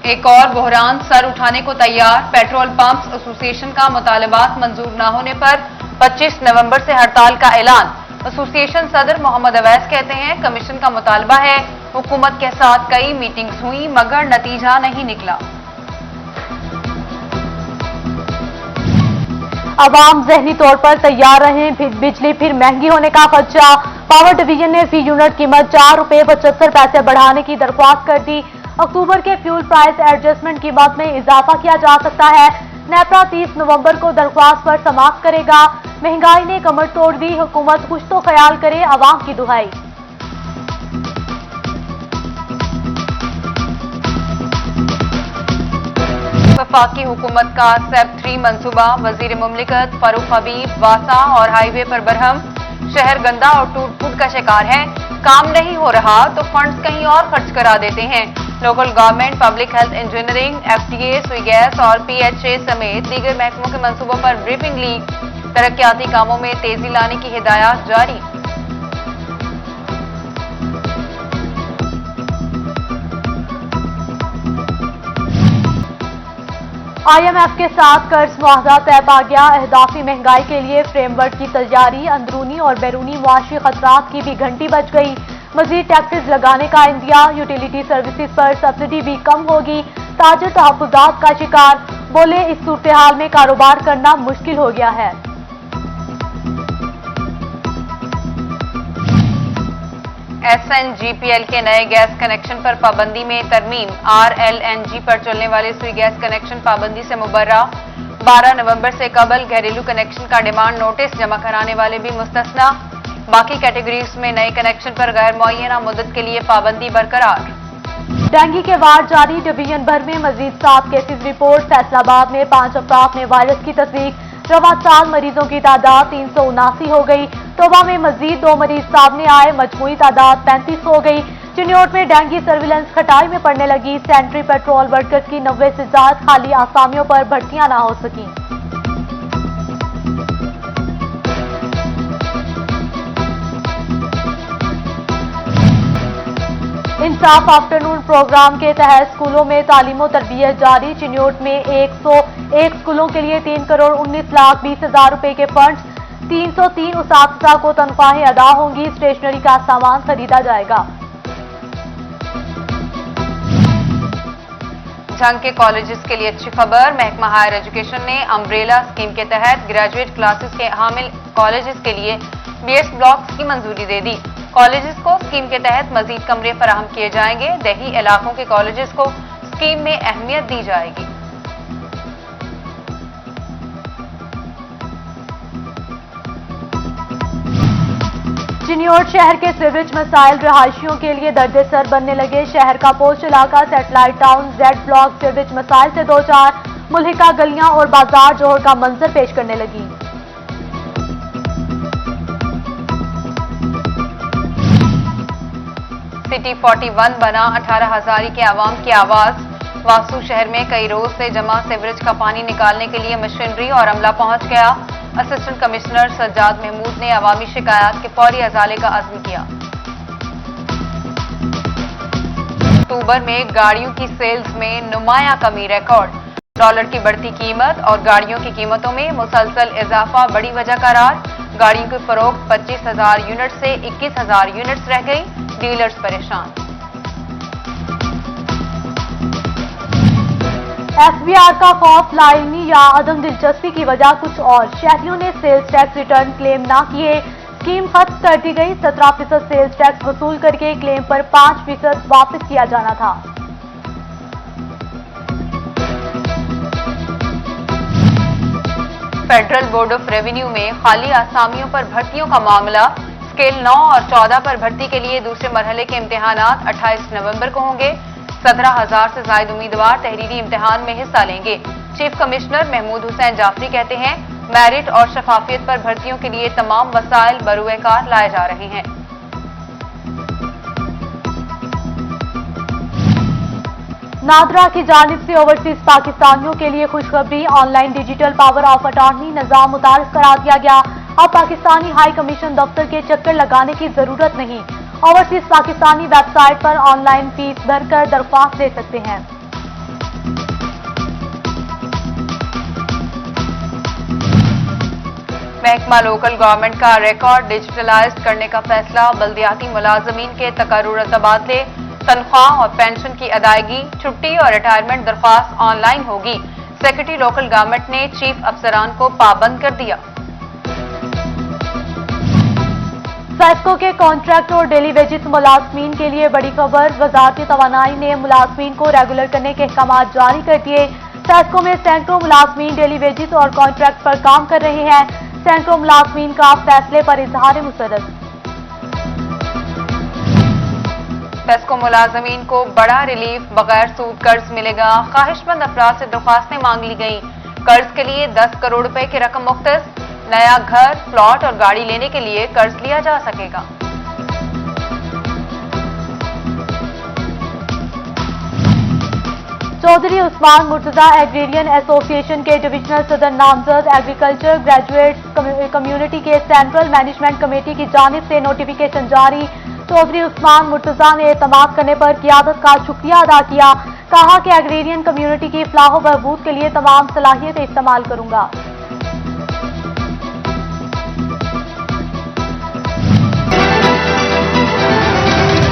एक और बहरान सर उठाने को तैयार। पेट्रोल पंप्स एसोसिएशन का मुतालबात मंजूर न होने पर 25 नवंबर से हड़ताल का ऐलान। एसोसिएशन सदर मोहम्मद अवैस कहते हैं, कमीशन का मुतालबा है। हुकूमत के साथ कई मीटिंग्स हुई मगर नतीजा नहीं निकला। अवाम ज़हनी तौर पर तैयार रहें, बिजली फिर महंगी होने का खदशा। पावर डिवीजन ने फी यूनिट कीमत ₹4.75 बढ़ाने की दरख्वास्त कर दी। अक्टूबर के फ्यूल प्राइस एडजस्टमेंट कीमत में इजाफा किया जा सकता है। नेपरा 30 नवंबर को दरख्वास्त पर समाप्त करेगा। महंगाई ने कमर तोड़ दी, हुकूमत कुछ तो ख्याल करे, अवाम की दुहाई। वफाकी हुकूमत का सेप 3 मंसूबा। वजीर मुमलिकत फारूक हबीब वासा और हाईवे पर बरहम। शहर गंदा और टूट फूट का शिकार है। काम नहीं हो रहा तो फंड्स कहीं और खर्च करा देते हैं। Local government, public health engineering, FTA, स्वीगैस और पीएचए समेत दीगर महकमों के मंसूबों पर ब्रीफिंग ली। तरक्याती कामों में तेजी लाने की हिदायत जारी। IMF के साथ कर्ज मुआहदा तय पा गया। अहदाफी महंगाई के लिए फ्रेमवर्क की तैयारी। अंदरूनी और बैरूनी मुआशी खतरात की भी घंटी बज गई। मजीद टैक्सेस लगाने का इंदिया। यूटिलिटी सर्विसेज पर सब्सिडी भी कम होगी। ताजर तहफ्फुज़ात का शिकार। बोले, इस सूरत हाल में कारोबार करना मुश्किल हो गया है। SNGPL के नए गैस कनेक्शन पर पाबंदी में तरमीम। RLNG पर चलने वाले सुई गैस कनेक्शन पाबंदी से मुबर्रा। 12 नवंबर से कबल घरेलू कनेक्शन का डिमांड नोटिस जमा कराने वाले भी मुस्तस्ना। बाकी कैटेगरीज में नए कनेक्शन पर गैर मुअय्यना मुद्दत के लिए पाबंदी बरकरार। डेंगू के वार जारी। डिवीजन भर में मजीद 7 केसेज रिपोर्ट। फैसलाबाद में 5 अफराद में वायरस की तस्दीक। रवा साल मरीजों की तादाद 379 हो गई। तोबा में मजीद 2 मरीज सामने आए। मजमूई तादाद 35 हो गई। चिन्योट में डेंगू सर्विलेंस खटाई में पड़ने लगी। सेंट्री पेट्रोल वर्कर्स की 90 से ज्यादा खाली आसामियों पर भर्तियां न हो सकी। इंसाफ आफ्टरनून प्रोग्राम के तहत स्कूलों में तालीम और तरबियत जारी। चिन्योट में 101 स्कूलों के लिए 3,19,20,000 रुपए के फंड्स। 303 उस्ताद को तनख्वाहें अदा होंगी। स्टेशनरी का सामान खरीदा जाएगा। झंग के कॉलेजेस के लिए अच्छी खबर। महकमा हायर एजुकेशन ने अम्ब्रेला स्कीम के तहत ग्रेजुएट क्लासेस के हामिल कॉलेजेस के लिए BS ब्लॉक्स की मंजूरी दे दी। कॉलेजेस को स्कीम के तहत मजीद कमरे फराहम किए जाएंगे। दही इलाकों के कॉलेजेस को स्कीम में अहमियत दी जाएगी। चिन्योट शहर के सीवरेज मसाइल रहायशियों के लिए दर्द-ए-सर बनने लगे। शहर का पोस्ट इलाका satellite town Z block sewerage मसाइल से 2-4 मुल्हिका गलियां और बाजार जोहर का मंजर पेश करने लगी। सिटी 41 बना। 18 हजारी के आवाम की आवाज। वासू शहर में कई रोज से जमा सीवरेज का पानी निकालने के लिए मशीनरी और अमला पहुंच गया। असिस्टेंट कमिश्नर सज्जाद महमूद ने अवामी शिकायत के फौरी अजाले का अज़्म किया। अक्टूबर में गाड़ियों की सेल्स में नुमाया कमी रिकॉर्ड। डॉलर की बढ़ती कीमत और गाड़ियों की कीमतों में मुसलसल इजाफा बड़ी वजह करार। गाड़ियों की फरोख्त 25,000 यूनिट से 21,000 यूनिट्स रह गई। डीलर्स परेशान। FBR का खौफ लाइनी या अदम दिलचस्पी की वजह कुछ और। शहरियों ने सेल्स टैक्स रिटर्न क्लेम ना किए। स्कीम खत्म कर दी गई। 17% सेल्स टैक्स वसूल करके क्लेम पर 5% वापस किया जाना था। फेडरल बोर्ड ऑफ रेवेन्यू में खाली आसामियों पर भर्तियों का मामला। स्केल 9 और 14 पर भर्ती के लिए दूसरे मरहले के इम्तिहानात 28 नवंबर को होंगे। 17,000 से ज्यादा उम्मीदवार तहरीरी इम्तिहान में हिस्सा लेंगे। चीफ कमिश्नर महमूद हुसैन जाफरी कहते हैं, मेरिट और शफाफियत पर भर्तियों के लिए तमाम वसाइल बरूए कार लाए जा रहे हैं। नादरा की जानिब से ओवरसीज पाकिस्तानियों के लिए खुशखबरी। Online digital power of attorney निजाम मुतारिफ करा दिया गया। अब पाकिस्तानी हाई कमीशन दफ्तर के चक्कर लगाने की जरूरत नहीं। ओवरसीज पाकिस्तानी वेबसाइट पर ऑनलाइन फीस भरकर दरख्वास्त दे सकते हैं। महकमा लोकल गवर्नमेंट का रिकॉर्ड डिजिटलाइज करने का फैसला। बल्दियाती मुलाजमीन के तकर्रुर तबादले, तनख्वाह और पेंशन की अदायगी, छुट्टी और रिटायरमेंट दरख्वास्त ऑनलाइन होगी। सेक्रेटरी लोकल गवर्नमेंट ने चीफ अफसरान को पाबंद कर दिया। सेस्को के कॉन्ट्रैक्ट और डेली वेजेस मुलाजमीन के लिए बड़ी खबर। वजारत तवानाई ने मुलाजमीन को रेगुलर करने के अहकाम जारी कर दिए। सेस्को में सैकड़ों मुलाजमीन डेली वेजेस और कॉन्ट्रैक्ट पर काम कर रहे हैं। सैकड़ों मुलाजमीन का फैसले पर इजहार मुसर्रत। सेस्को मुलाजमीन को बड़ा रिलीफ, बगैर सूद कर्ज मिलेगा। ख्वाहिशमंद अफराद से दरख्वास्तें मांग ली गई। कर्ज के लिए 10 करोड़ रुपए की रकम मुख्तस। नया घर, प्लॉट और गाड़ी लेने के लिए कर्ज लिया जा सकेगा। चौधरी उस्मान मुर्तजा एग्रेरियन एसोसिएशन के डिविजनल सदर नामजद एग्रीकल्चर ग्रेजुएट्स कम्युनिटी के सेंट्रल मैनेजमेंट कमेटी की जानिब से नोटिफिकेशन जारी। चौधरी उस्मान मुर्तजा ने एतमाद करने पर क़ियादत का शुक्रिया अदा किया। कहा कि एग्रेरियन कम्युनिटी की फलाह व बहबूद के लिए तमाम सलाहियतें इस्तेमाल करूंगा।